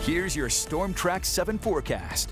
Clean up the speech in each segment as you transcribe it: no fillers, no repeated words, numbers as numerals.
Here's your Storm Track 7 forecast.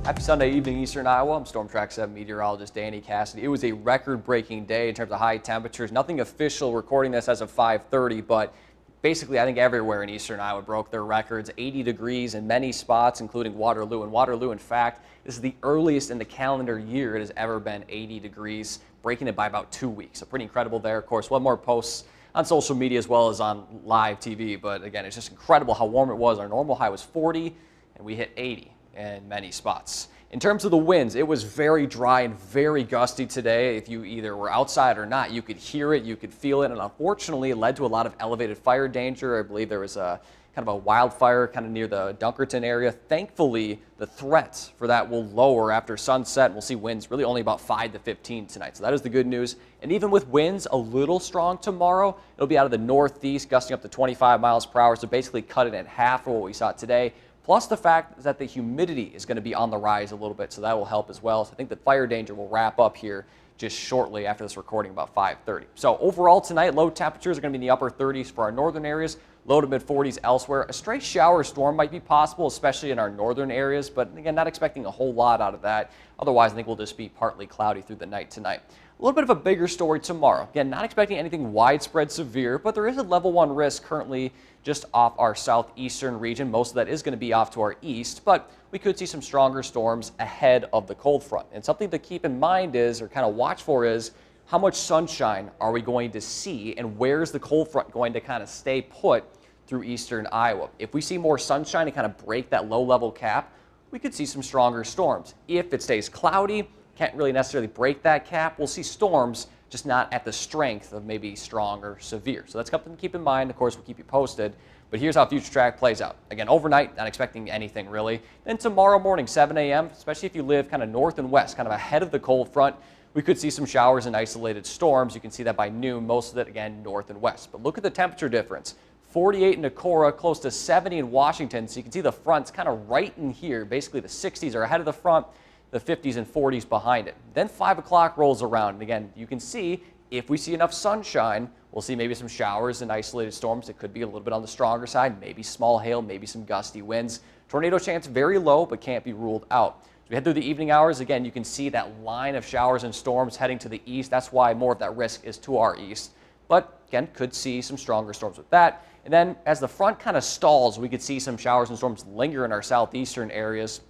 Happy Sunday evening, Eastern Iowa. I'm Storm Track 7 meteorologist Danny Cassidy. It was a record-breaking day in terms of high temperatures. Nothing official recording this as of 5:30, but basically I think everywhere in Eastern Iowa broke their records. 80 degrees in many spots, including Waterloo. And Waterloo, in fact, this is the earliest in the calendar year it has ever been 80 degrees, breaking it by about 2 weeks. So pretty incredible there. Of course, one more posts on social media as well as on live TV. But again, it's just incredible how warm it was. Our normal high was 40, and we hit 80 in many spots. In terms of the winds, it was very dry and very gusty today. If you either were outside or not, you could hear it, you could feel it, and unfortunately it led to a lot of elevated fire danger. I believe there was a kind of a wildfire kind of near the Dunkerton area. Thankfully, the threats for that will lower after sunset. We'll see winds really only about 5 to 15 tonight, so that is the good news. And even with winds a little strong tomorrow, it'll be out of the northeast, gusting up to 25 miles per hour, so basically cut it in half for what we saw today. Plus the fact that the humidity is going to be on the rise a little bit, so that will help as well. So I think that fire danger will wrap up here just shortly after this recording, about 5:30. So overall tonight, low temperatures are going to be in the upper 30s for our northern areas, low to mid 40s elsewhere. A stray shower storm might be possible, especially in our northern areas, but again, not expecting a whole lot out of that. Otherwise, I think we'll just be partly cloudy through the night tonight. A little bit of a bigger story tomorrow. Again, not expecting anything widespread severe, but there is a level 1 risk currently just off our southeastern region. Most of that is going to be off to our east, but we could see some stronger storms ahead of the cold front. And something to keep in mind is, or kind of watch for, is how much sunshine are we going to see, and where's the cold front going to kind of stay put through eastern Iowa. If we see more sunshine and kind of break that low level cap, we could see some stronger storms. If it stays cloudy, can't really necessarily break that cap, we'll see storms, just not at the strength of maybe strong or severe. So that's something to keep in mind. Of course, we'll keep you posted. But here's how future track plays out. Again, overnight, not expecting anything really. Then tomorrow morning, 7 a.m., especially if you live kind of north and west, kind of ahead of the cold front, we could see some showers and isolated storms. You can see that by noon, most of it, again, north and west. But look at the temperature difference. 48 in Decorah, close to 70 in Washington. So you can see the front's kind of right in here. Basically, the 60s are ahead of the front, the 50s and 40s behind it. Then 5 o'clock rolls around, and again, you can see if we see enough sunshine, we'll see maybe some showers and isolated storms. It could be a little bit on the stronger side, maybe small hail, maybe some gusty winds. Tornado chance very low, but can't be ruled out. As we head through the evening hours, again, you can see that line of showers and storms heading to the east. That's why more of that risk is to our east. But again, could see some stronger storms with that. And then as the front kind of stalls, we could see some showers and storms linger in our southeastern areas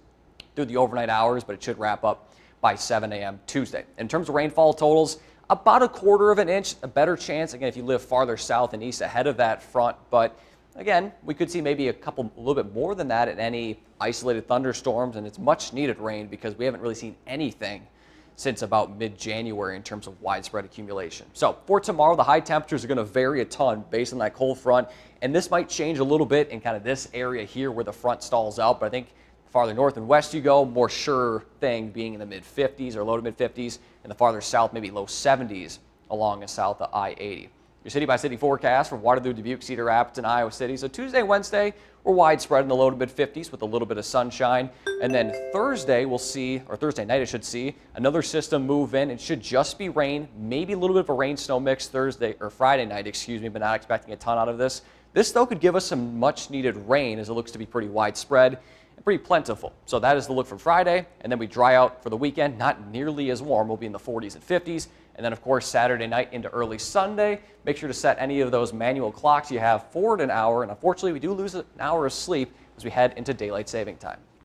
through the overnight hours, but it should wrap up by 7 a.m. Tuesday. In terms of rainfall totals, about 1/4 of an inch, a better chance, again, if you live farther south and east ahead of that front. But again, we could see maybe a little bit more than that in any isolated thunderstorms, and it's much needed rain because we haven't really seen anything since about mid-January in terms of widespread accumulation. So for tomorrow, the high temperatures are going to vary a ton based on that cold front, and this might change a little bit in kind of this area here where the front stalls out, but I think farther north and west you go, more sure thing being in the mid-50s or low to mid-50s, and the farther south, maybe low 70s along and south of I-80. Your city-by-city forecast for Waterloo, Dubuque, Cedar Rapids, and Iowa City. So Tuesday, Wednesday, we're widespread in the low to mid-50s with a little bit of sunshine. And then Thursday, we'll see, or Thursday night, I should see, another system move in. It should just be rain, maybe a little bit of a rain-snow mix Thursday, or Friday night, excuse me, but not expecting a ton out of this. This, though, could give us some much-needed rain as it looks to be pretty widespread. Pretty plentiful. So that is the look for Friday, and then we dry out for the weekend, not nearly as warm. We'll be in the 40s and 50s, and then of course Saturday night into early Sunday. Make sure to set any of those manual clocks you have forward an hour, and unfortunately we do lose an hour of sleep as we head into daylight saving time.